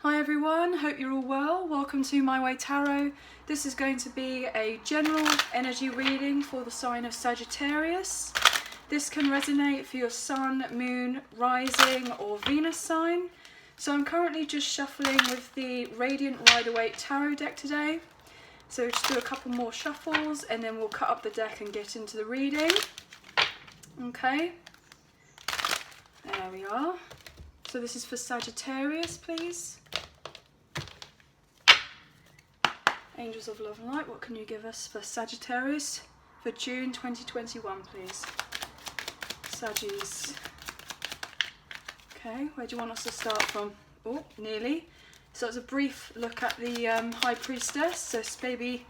Hi everyone, hope you're all well. Welcome to My Way Tarot. This is going to be a general energy reading for the sign of Sagittarius. This can resonate for your sun, moon, rising or Venus sign. So I'm currently just shuffling with the Radiant Rider-Waite tarot deck today. So just do a couple more shuffles and then we'll cut up the deck and get into the reading. Okay, there we are. So this is for Sagittarius, please. Angels of Love and Light, what can you give us for Sagittarius for June 2021, please? Saggies. Okay, where do you want us to start from? Oh, nearly. So it's a brief look at the High Priestess. So it's maybe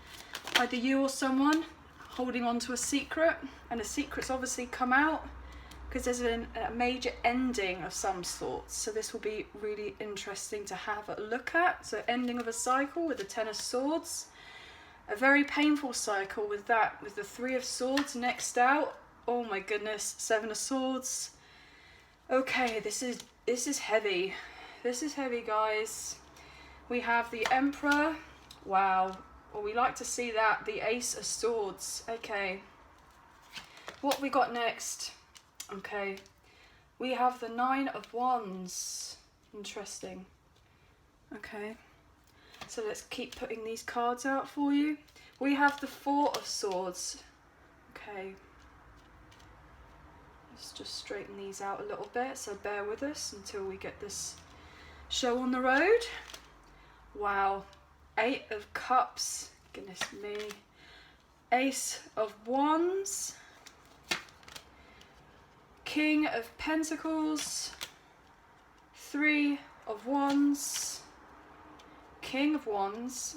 either you or someone holding on to a secret, and the secret's obviously come out because there's a major ending of some sort. So this will be really interesting to have a look at. So ending of a cycle with the Ten of Swords. A very painful cycle with that, with the Three of Swords next out. Oh my goodness, Seven of Swords. Okay, this is heavy. This is heavy, guys. We have the Emperor. Wow. Well, we like to see that. The Ace of Swords. Okay. What we got next? Okay, we have the Nine of Wands. Interesting. Okay, so let's keep putting these cards out for you. We have the Four of Swords. Okay, let's just straighten these out a little bit, so bear with us until we get this show on the road. Wow, Eight of Cups. Goodness me. Ace of Wands. King of Pentacles, Three of Wands, King of Wands.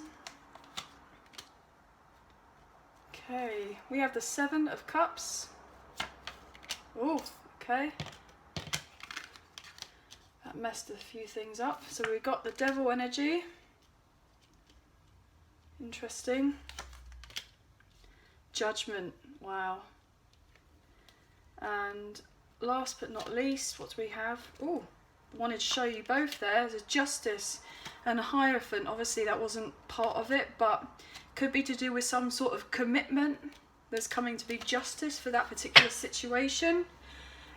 Okay, we have the Seven of Cups. Oh, okay. That messed a few things up. So we got the Devil energy. Interesting. Judgment, wow. And last but not least, what do we have? Oh, wanted to show you both there. There's a Justice and a Hierophant. Obviously that wasn't part of it, but could be to do with some sort of commitment. There's coming to be justice for that particular situation.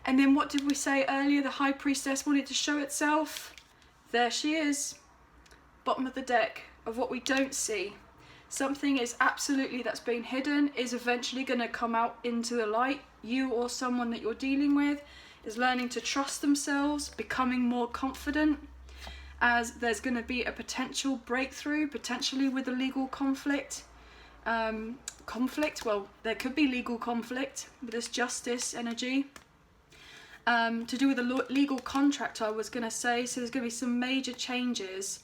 And then what did we say earlier? The High Priestess wanted to show itself. There she is. Bottom of the deck of what we don't see. Something is absolutely that's been hidden is eventually going to come out into the light. You or someone that you're dealing with is learning to trust themselves, becoming more confident, as there's going to be a potential breakthrough, potentially with a legal conflict. Well, there could be legal conflict with this Justice energy. To do with a legal contract, I was going to say. So there's going to be some major changes.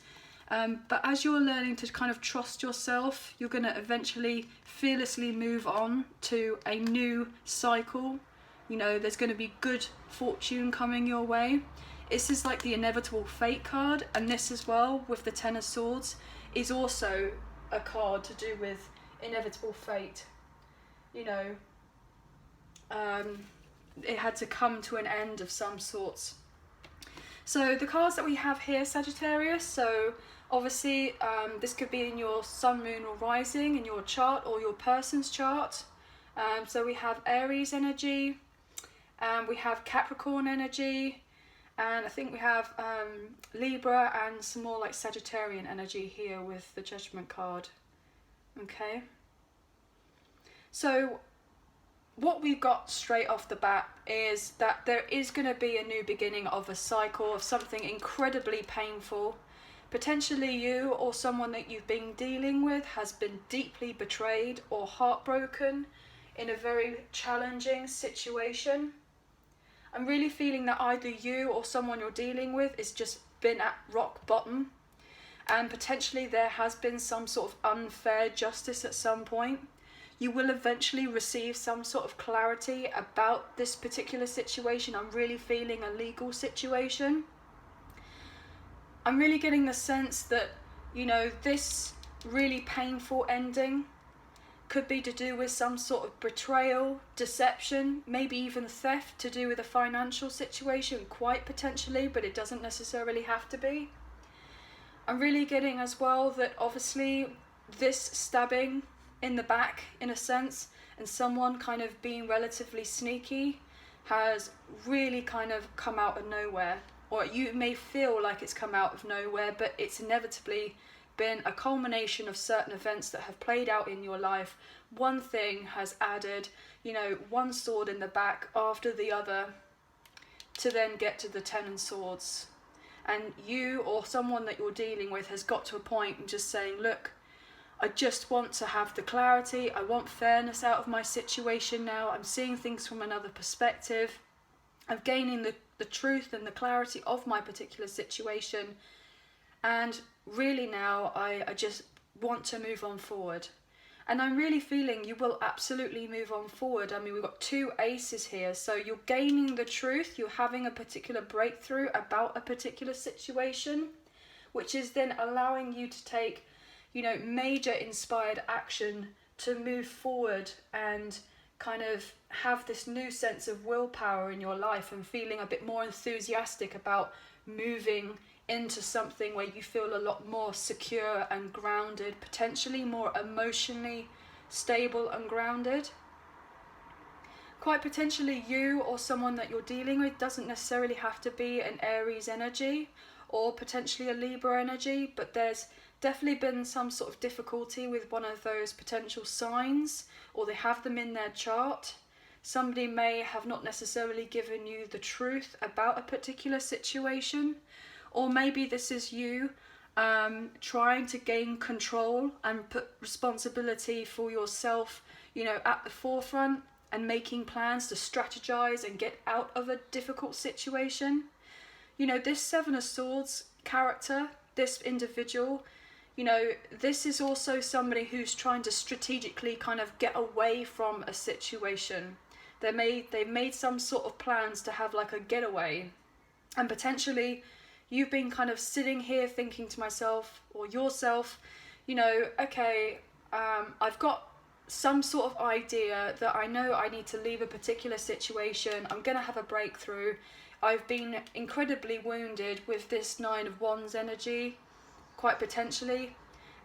But as you're learning to kind of trust yourself, you're going to eventually fearlessly move on to a new cycle. You know, there's going to be good fortune coming your way. This is like the inevitable fate card, and this as well with the Ten of Swords is also a card to do with inevitable fate. You know, it had to come to an end of some sorts. So the cards that we have here, Sagittarius, so obviously this could be in your sun, moon or rising in your chart or your person's chart. So we have Aries energy, we have Capricorn energy, and I think we have Libra and some more like Sagittarian energy here with the Judgment card. Okay. So what we've got straight off the bat is that there is going to be a new beginning of a cycle of something incredibly painful. Potentially you or someone that you've been dealing with has been deeply betrayed or heartbroken in a very challenging situation. I'm really feeling that either you or someone you're dealing with has just been at rock bottom, and potentially there has been some sort of unfair justice at some point. You will eventually receive some sort of clarity about this particular situation. I'm really feeling a legal situation. I'm really getting the sense that, you know, this really painful ending could be to do with some sort of betrayal, deception, maybe even theft to do with a financial situation, quite potentially, but it doesn't necessarily have to be. I'm really getting as well that obviously this stabbing in the back, in a sense, and someone kind of being relatively sneaky has really kind of come out of nowhere. Or you may feel like it's come out of nowhere, but it's inevitably been a culmination of certain events that have played out in your life. One thing has added, you know, one sword in the back after the other to then get to the 10 of swords. And you or someone that you're dealing with has got to a point and just saying, look, I just want to have the clarity. I want fairness out of my situation now. I'm seeing things from another perspective. I'm gaining the truth and the clarity of my particular situation. And really now I just want to move on forward. And I'm really feeling you will absolutely move on forward. I mean, we've got 2 aces here. So you're gaining the truth. You're having a particular breakthrough about a particular situation, which is then allowing you to take, you know, major inspired action to move forward and kind of have this new sense of willpower in your life and feeling a bit more enthusiastic about moving into something where you feel a lot more secure and grounded, potentially more emotionally stable and grounded. Quite potentially you or someone that you're dealing with doesn't necessarily have to be an Aries energy or potentially a Libra energy, but there's definitely been some sort of difficulty with one of those potential signs, or they have them in their chart. Somebody may have not necessarily given you the truth about a particular situation, or maybe this is you trying to gain control and put responsibility for yourself, you know, at the forefront and making plans to strategize and get out of a difficult situation. You know, this 7 of Swords character, this individual, you know, this is also somebody who's trying to strategically kind of get away from a situation. They've made some sort of plans to have like a getaway, and potentially you've been kind of sitting here thinking to myself or yourself, you know, okay, I've got some sort of idea that I know I need to leave a particular situation. I'm going to have a breakthrough. I've been incredibly wounded with this 9 of Wands energy, quite potentially,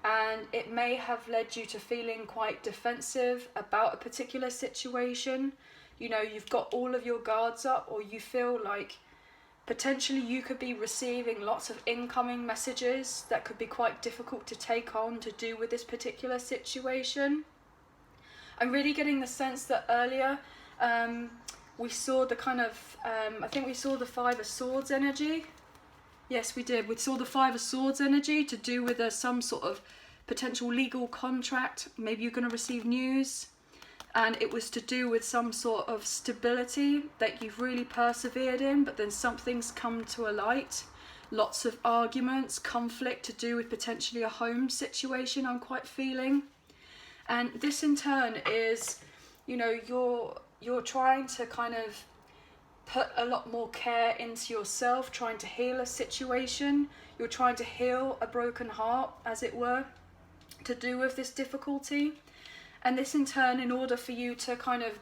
and it may have led you to feeling quite defensive about a particular situation. You know, you've got all of your guards up, or you feel like potentially you could be receiving lots of incoming messages that could be quite difficult to take on to do with this particular situation. I'm really getting the sense that earlier we saw the kind of, I think we saw the 5 of Swords energy. Yes, we did. We saw the 5 of Swords energy to do with some sort of potential legal contract. Maybe you're going to receive news. And it was to do with some sort of stability that you've really persevered in, but then something's come to a light. Lots of arguments, conflict to do with potentially a home situation, I'm quite feeling. And this in turn is, you know, you're trying to kind of put a lot more care into yourself, trying to heal a situation. You're trying to heal a broken heart, as it were, to do with this difficulty. And this in turn, in order for you to kind of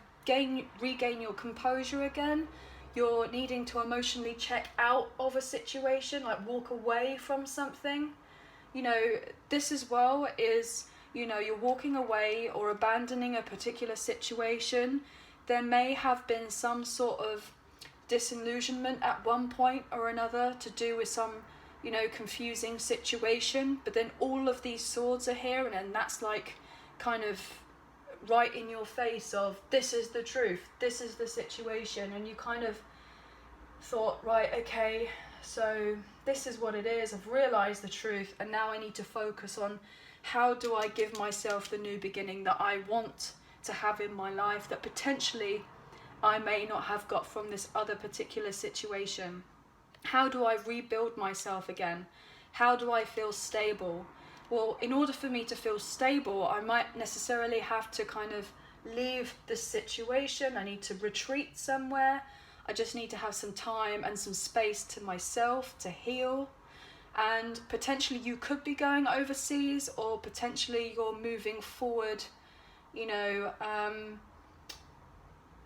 regain your composure again, you're needing to emotionally check out of a situation, like walk away from something. You know, this as well is, you know, you're walking away or abandoning a particular situation. There may have been some sort of disillusionment at one point or another to do with some, you know, confusing situation. But then all of these swords are here, and then that's like kind of right in your face of, this is the truth, this is the situation. And you kind of thought, right, okay, so this is what it is. I've realized the truth, and now I need to focus on how do I give myself the new beginning that I want to have in my life that potentially I may not have got from this other particular situation. How do I rebuild myself again? How do I feel stable? Well, in order for me to feel stable, I might necessarily have to kind of leave the situation. I need to retreat somewhere. I just need to have some time and some space to myself to heal. And potentially you could be going overseas, or potentially you're moving forward, you know,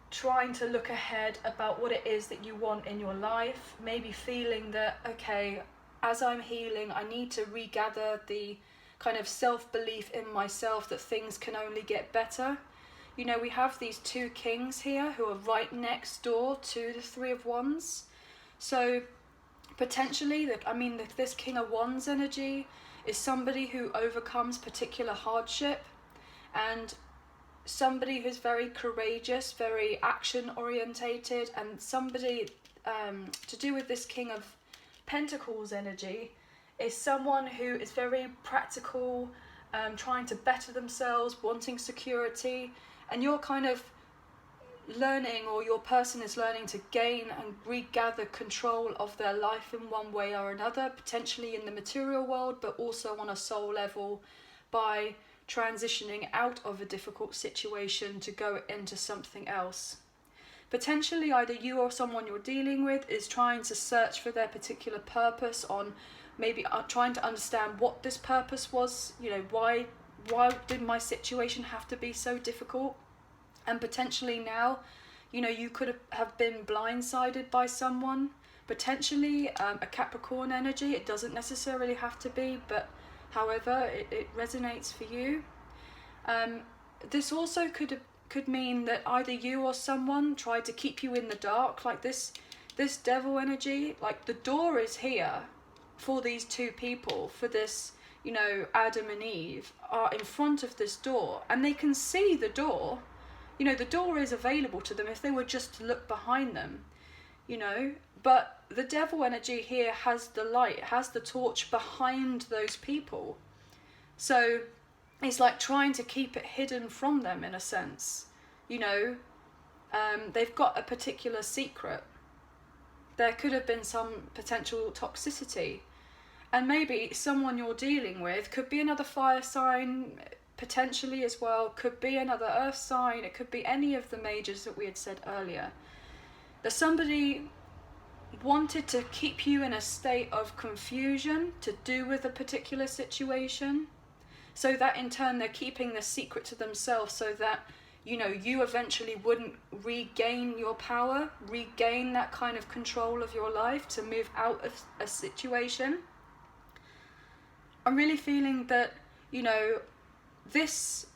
trying to look ahead about what it is that you want in your life. Maybe feeling that, okay, as I'm healing, I need to regather the kind of self-belief in myself that things can only get better. You know, we have these two kings here who are right next door to the Three of Wands. So potentially, this King of Wands energy is somebody who overcomes particular hardship, and somebody who's very courageous, very action orientated, and somebody to do with this King of Pentacles energy is someone who is very practical, trying to better themselves, wanting security, and you're kind of learning, or your person is learning to gain and regather control of their life in one way or another, potentially in the material world, but also on a soul level by transitioning out of a difficult situation to go into something else. Potentially either you or someone you're dealing with is trying to search for their particular purpose, on maybe trying to understand what this purpose was, you know, why did my situation have to be so difficult? And potentially now, you know, you could have been blindsided by someone, potentially a Capricorn energy. It doesn't necessarily have to be, but however it resonates for you. This also could mean that either you or someone tried to keep you in the dark, like this devil energy. Like, the door is here for these two people, for this, you know, Adam and Eve are in front of this door and they can see the door. You know, the door is available to them if they were just to look behind them, you know. But the devil energy here has the light, has the torch behind those people. So it's like trying to keep it hidden from them in a sense. You know, they've got a particular secret. There could have been some potential toxicity. And maybe someone you're dealing with could be another fire sign, potentially as well, could be another earth sign, it could be any of the majors that we had said earlier. That somebody wanted to keep you in a state of confusion to do with a particular situation, so that in turn they're keeping the secret to themselves, so that, you know, you eventually wouldn't regain your power, regain that kind of control of your life to move out of a situation. I'm really feeling that, you know,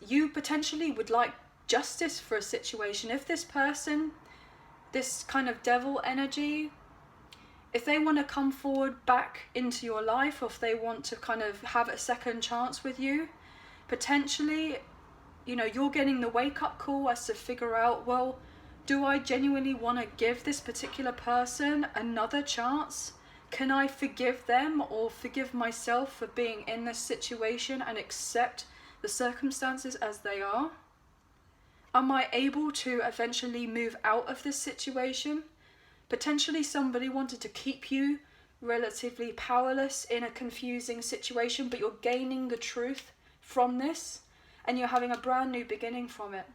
you potentially would like justice for a situation. If this person, this kind of devil energy, if they want to come forward back into your life, or if they want to kind of have a second chance with you, potentially, you know, you're getting the wake-up call as to figure out, well, do I genuinely want to give this particular person another chance? Can I forgive them or forgive myself for being in this situation and accept the circumstances as they are? Am I able to eventually move out of this situation? Potentially somebody wanted to keep you relatively powerless in a confusing situation, but you're gaining the truth from this and you're having a brand new beginning from it.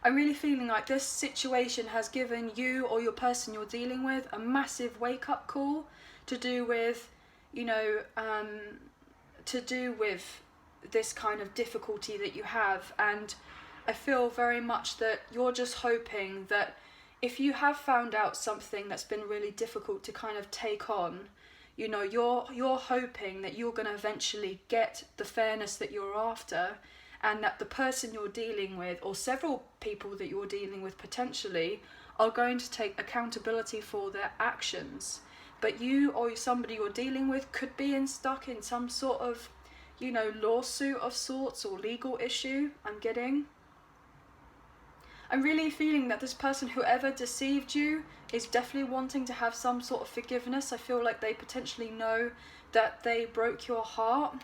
I'm really feeling like this situation has given you or your person you're dealing with a massive wake-up call to do with, you know, to do with this kind of difficulty that you have. And I feel very much that you're just hoping that if you have found out something that's been really difficult to kind of take on, you know, you're hoping that you're going to eventually get the fairness that you're after, and that the person you're dealing with, or several people that you're dealing with potentially, are going to take accountability for their actions. But you or somebody you're dealing with could be stuck in some sort of, you know, lawsuit of sorts or legal issue. I'm really feeling that this person, whoever deceived you, is definitely wanting to have some sort of forgiveness. I feel like they potentially know that they broke your heart.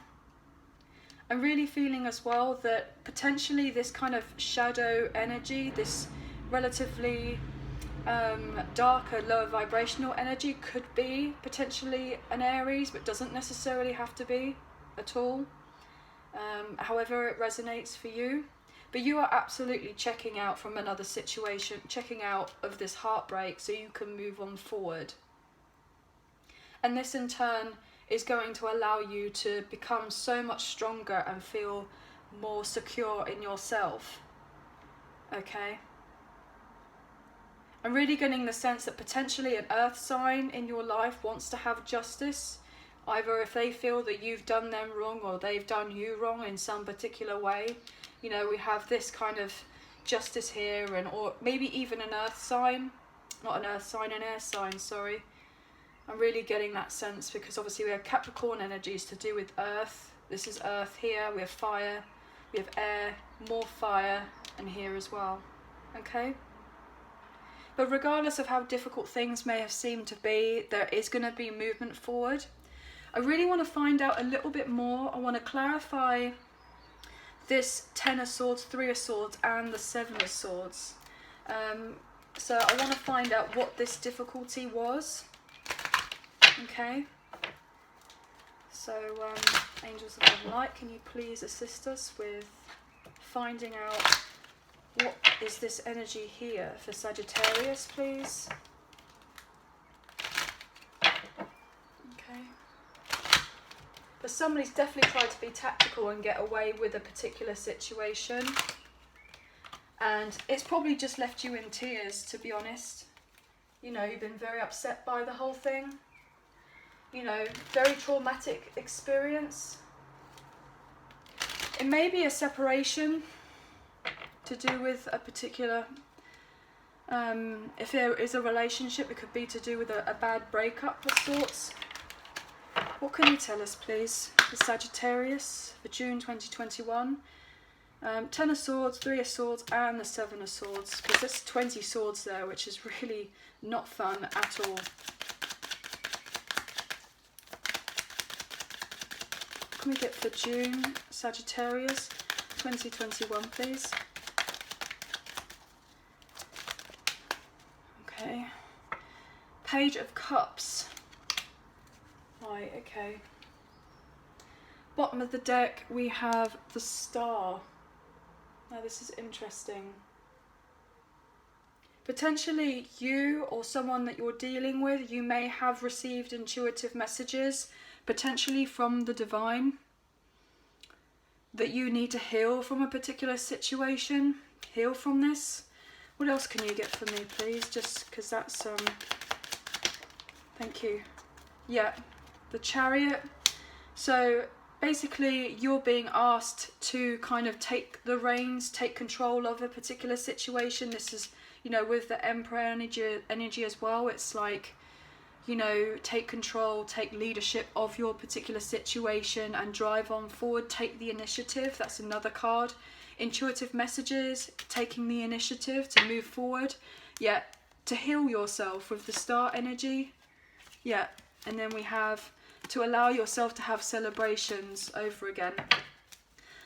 I'm really feeling as well that potentially this kind of shadow energy, this relatively darker, lower vibrational energy, could be potentially an Aries, but doesn't necessarily have to be at all. However it resonates for you. But you are absolutely checking out from another situation, checking out of this heartbreak so you can move on forward. And this in turn is going to allow you to become so much stronger and feel more secure in yourself. Okay? I'm really getting the sense that potentially an earth sign in your life wants to have justice, either if they feel that you've done them wrong or they've done you wrong in some particular way. You know, we have this kind of justice here, and or maybe even an earth sign, not an earth sign, an air sign, sorry. I'm really getting that sense because obviously we have Capricorn energies to do with earth. This is earth here, we have fire, we have air, more fire, and here as well, okay? But regardless of how difficult things may have seemed to be, there is going to be movement forward. I really want to find out a little bit more. I want to clarify this 10 of Swords, 3 of Swords, and the 7 of Swords. So I want to find out what this difficulty was. Okay. So, Angels of Light, can you please assist us with finding out what is this energy here for Sagittarius, please? Okay. But somebody's definitely tried to be tactical and get away with a particular situation. And it's probably just left you in tears, to be honest. You know, you've been very upset by the whole thing. You know, very traumatic experience. It may be a separation to do with a particular, if there is a relationship, it could be to do with a bad breakup of sorts. What can you tell us, please, for Sagittarius for June 2021? 10 of Swords, 3 of Swords, and the 7 of Swords, because there's 20 swords there, which is really not fun at all. What can we get for June, Sagittarius 2021, please? Okay. Page of Cups. Right, okay. Bottom of the deck, we have the Star. Now this is interesting. Potentially you or someone that you're dealing with, you may have received intuitive messages, potentially from the divine, that you need to heal from a particular situation, heal from this. What else can you get for me, please? Just because that's, thank you. Yeah, the Chariot. So basically you're being asked to kind of take the reins, take control of a particular situation. This is, you know, with the Emperor energy as well. It's like, you know, take control, take leadership of your particular situation and drive on forward, take the initiative. That's another card. Intuitive messages, taking the initiative to move forward. Yeah, to heal yourself with the Star energy. Yeah, and then we have to allow yourself to have celebrations over again.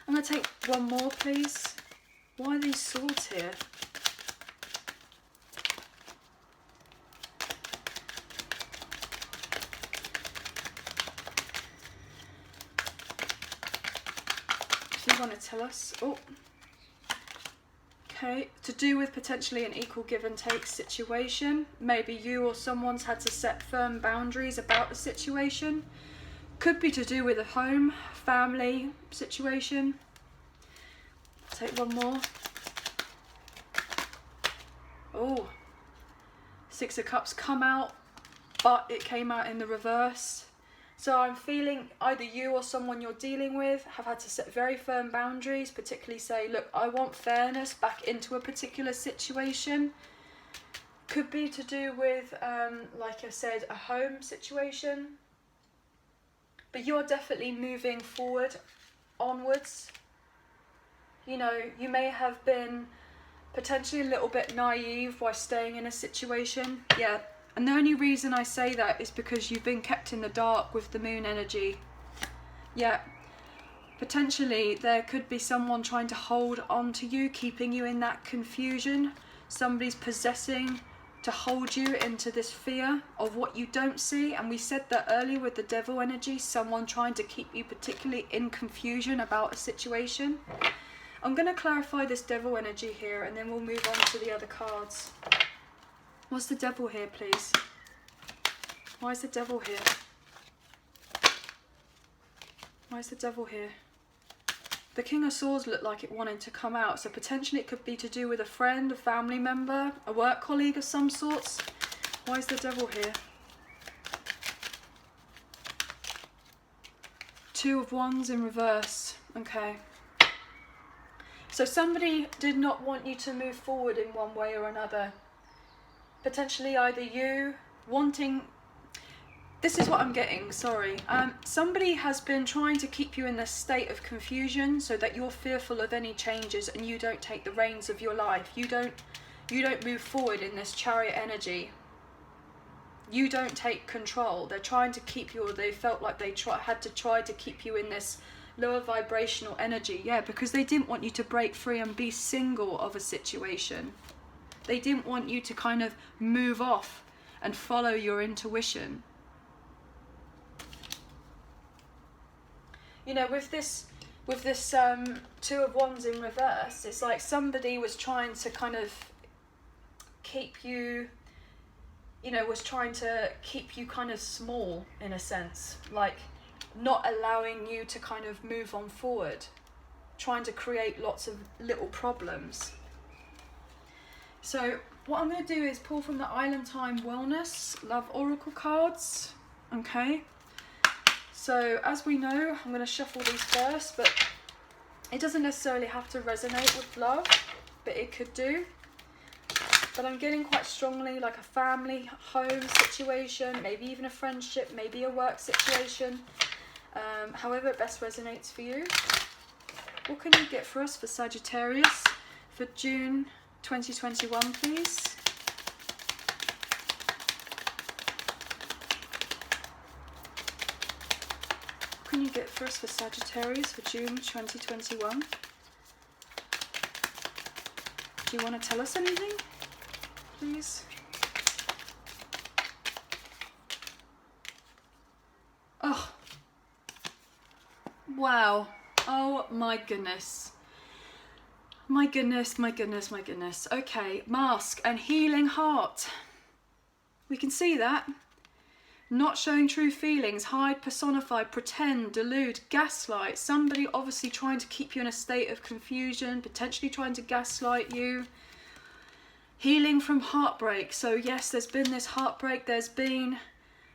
I'm going to take one more, please. Why are these swords here? Do you want to tell us? Oh, okay. To do with potentially an equal give and take situation. Maybe you or someone's had to set firm boundaries about the situation. Could be to do with a home, family situation. Take one more. Oh, 6 of Cups come out, but it came out in the reverse. So I'm feeling either you or someone you're dealing with have had to set very firm boundaries, particularly say, look, I want fairness back into a particular situation. Could be to do with, like I said, a home situation. But you're definitely moving forward, onwards. You know, you may have been potentially a little bit naive while staying in a situation. Yeah. And the only reason I say that is because you've been kept in the dark with the moon energy. Yeah. Potentially there could be someone trying to hold on to you, keeping you in that confusion. Somebody's possessing to hold you into this fear of what you don't see. And we said that earlier with the Devil energy, someone trying to keep you particularly in confusion about a situation. I'm going to clarify this Devil energy here and then we'll move on to the other cards. What's the Devil here, please? Why is the Devil here? Why is the Devil here? The King of Swords looked like it wanted to come out, so potentially it could be to do with a friend, a family member, a work colleague of some sorts. Why is the Devil here? Two of Wands in reverse. Okay. So somebody did not want you to move forward in one way or another. Potentially either you wanting... This is what I'm getting, sorry. Somebody has been trying to keep you in this state of confusion so that you're fearful of any changes and you don't take the reins of your life. You don't move forward in this Chariot energy. You don't take control. They're trying to keep you, or they felt like they had to try to keep you in this lower vibrational energy. Yeah, because they didn't want you to break free and be single of a situation. They didn't want you to kind of move off and follow your intuition. You know, with this Two of Wands in reverse, it's like somebody was trying to kind of keep you, you know, was trying to keep you kind of small in a sense, like not allowing you to kind of move on forward, trying to create lots of little problems. So what I'm going to do is pull from the Island Time Wellness Love Oracle cards. Okay. So as we know, I'm going to shuffle these first, but it doesn't necessarily have to resonate with love, but it could do. But I'm getting quite strongly like a family, home situation, maybe even a friendship, maybe a work situation. However it best resonates for you. What can you get for us for Sagittarius for June 2021, please? What can you get for us for Sagittarius for June 2021? Do you want to tell us anything, please? Oh, wow. Oh my goodness. My goodness, my goodness, my goodness. Okay, Mask and Healing Heart. We can see that. Not showing true feelings, hide, personify, pretend, delude, gaslight. Somebody obviously trying to keep you in a state of confusion, potentially trying to gaslight you. Healing from heartbreak. So yes, there's been this heartbreak. There's been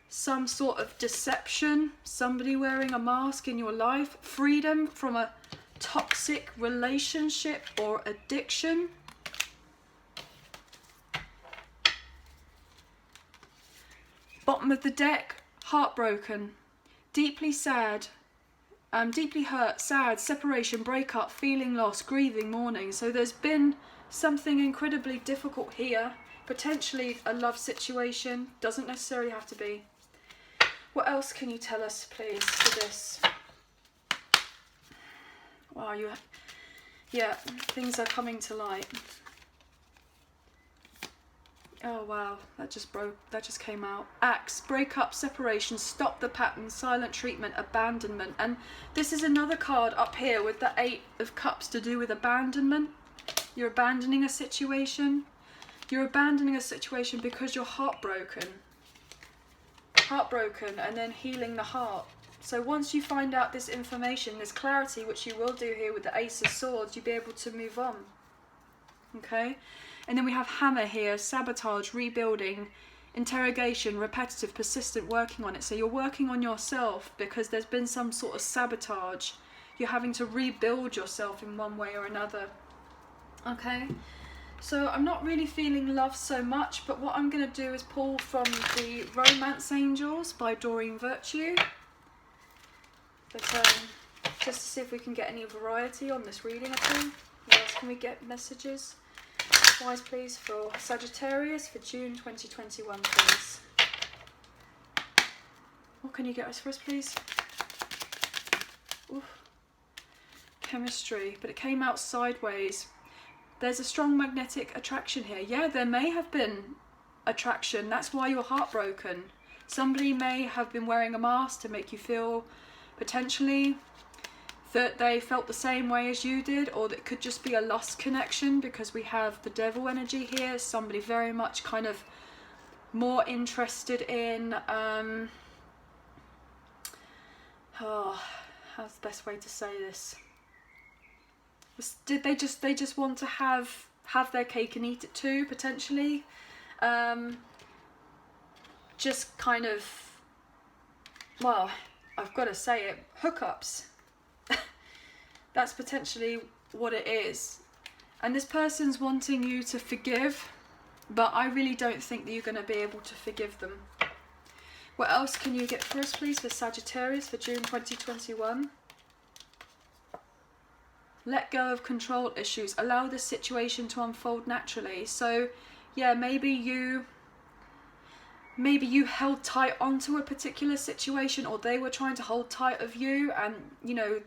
some sort of deception. Somebody wearing a mask in your life. Freedom from a toxic relationship or addiction. Bottom of the deck, heartbroken, deeply sad, deeply hurt, sad, separation, breakup, feeling lost, grieving, mourning. So there's been something incredibly difficult here, potentially a love situation, doesn't necessarily have to be. What else can you tell us, please, for this? Wow, yeah, things are coming to light. Oh wow, that just came out. Axe, breakup, separation, stop the pattern, silent treatment, abandonment. And this is another card up here with the 8 of Cups to do with abandonment. You're abandoning a situation. You're abandoning a situation because you're heartbroken. Heartbroken, and then healing the heart. So once you find out this information, this clarity, which you will do here with the Ace of Swords, you'll be able to move on. Okay? And then we have Hammer here, sabotage, rebuilding, interrogation, repetitive, persistent, working on it. So you're working on yourself because there's been some sort of sabotage. You're having to rebuild yourself in one way or another. Okay? So I'm not really feeling love so much, but what I'm going to do is pull from the Romance Angels by Doreen Virtue. But just to see if we can get any variety on this reading at all. What else can we get? Messages? Wise, please, for Sagittarius for June 2021, please. What can you get us for us, please? Oof. Chemistry, but it came out sideways. There's a strong magnetic attraction here. Yeah, there may have been attraction. That's why you're heartbroken. Somebody may have been wearing a mask to make you feel potentially that they felt the same way as you did, or that could just be a lust connection because we have the Devil energy here. Somebody very much kind of more interested in how's the best way to say this? Did they just want to have their cake and eat it too, potentially? Just kind of, well, I've got to say it, hookups. That's potentially what it is. And this person's wanting you to forgive, but I really don't think that you're going to be able to forgive them. What else can you get for us, please, for Sagittarius for June 2021? Let go of control issues. Allow the situation to unfold naturally. So, yeah, maybe you held tight onto a particular situation, or they were trying to hold tight of you, and you know,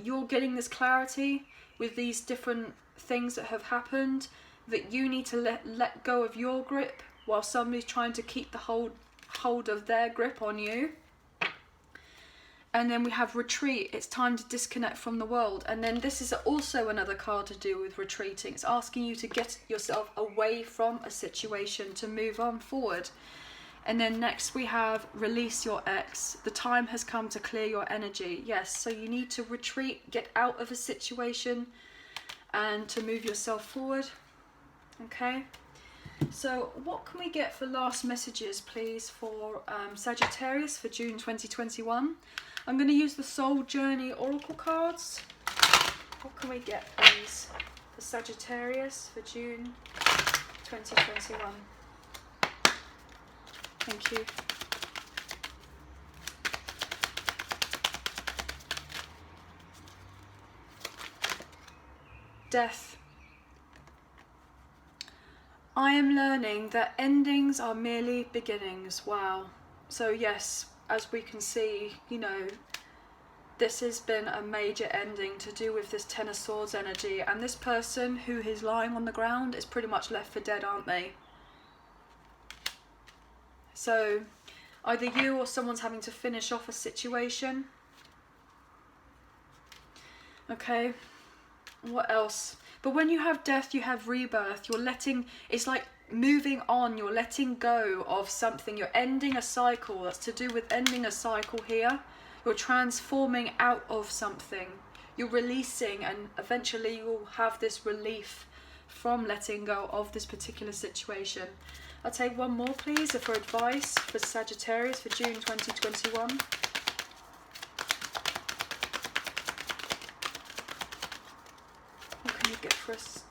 you're getting this clarity with these different things that have happened, that you need to let go of your grip while somebody's trying to keep the hold of their grip on you. And then we have retreat. It's time to disconnect from the world. And then this is also another card to do with retreating. It's asking you to get yourself away from a situation to move on forward. And then next we have release your ex. The time has come to clear your energy. Yes, so you need to retreat, get out of a situation and to move yourself forward. Okay, so what can we get for last messages, please, for Sagittarius for June 2021? I'm going to use the Soul Journey Oracle cards. What can we get, please, for Sagittarius for June 2021? Thank you. Death. I am learning that endings are merely beginnings. Wow. So yes, as we can see, you know, this has been a major ending to do with this Ten of Swords energy, and this person who is lying on the ground is pretty much left for dead, aren't they? So either you or someone's having to finish off a situation. Okay, what else? But when you have death, you have rebirth. You're letting, it's like moving on. You're letting go of something. You're ending a cycle. That's to do with ending a cycle here. You're transforming out of something. You're releasing, and eventually you'll have this relief from letting go of this particular situation. I'll take one more, please, for advice for Sagittarius for June 2021. What can you get for us?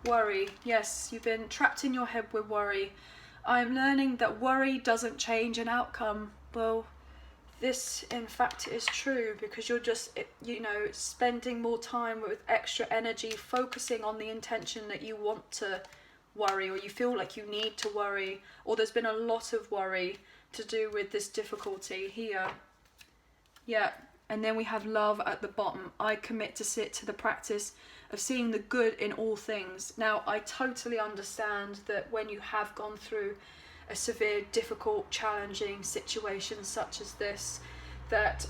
Worry. Yes, you've been trapped in your head with worry. I'm learning that worry doesn't change an outcome. Well, this in fact is true, because you're just, you know, spending more time with extra energy focusing on the intention that you want to worry, or you feel like you need to worry, or there's been a lot of worry to do with this difficulty here. Yeah, and then we have love at the bottom. I commit to sit to the practice of seeing the good in all things. Now, I totally understand that when you have gone through a severe, difficult, challenging situation such as this, that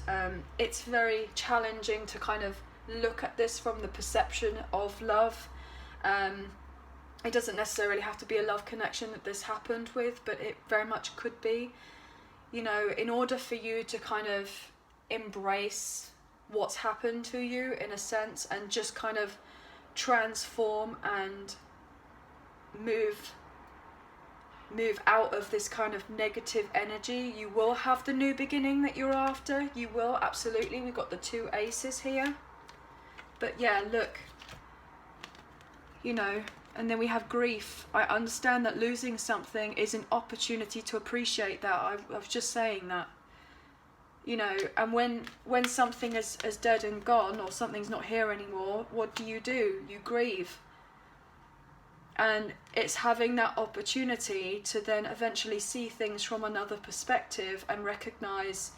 it's very challenging to kind of look at this from the perception of love. It doesn't necessarily have to be a love connection that this happened with, but it very much could be. You know, in order for you to kind of embrace what's happened to you in a sense, and just kind of transform and move out of this kind of negative energy, you will have the new beginning that you're after. You will, absolutely. We've got the two aces here. But yeah, look, you know, and then we have grief. I understand that losing something is an opportunity to appreciate that. I was just saying that. You know, and when something is dead and gone, or something's not here anymore, what do? You grieve. And it's having that opportunity to then eventually see things from another perspective and recognise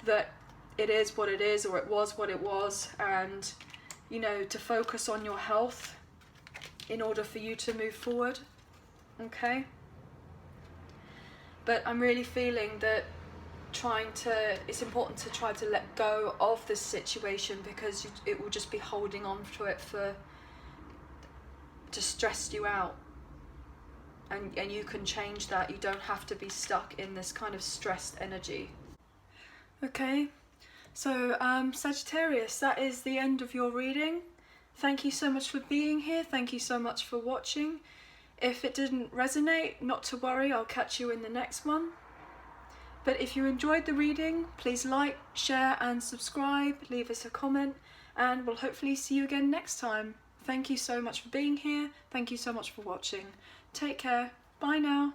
that it is what it is, or it was what it was, and, you know, to focus on your health in order for you to move forward. Okay? But I'm really feeling that it's important to try to let go of this situation, because it will just be holding on to it to stress you out, and you can change that. You don't have to be stuck in this kind of stressed energy. Okay, So Sagittarius, that is the end of your reading. Thank you so much for being here. Thank you so much for watching. If it didn't resonate, not to worry, I'll catch you in the next one. But if you enjoyed the reading, please like, share and subscribe, leave us a comment, and we'll hopefully see you again next time. Thank you so much for being here. Thank you so much for watching. Take care. Bye now.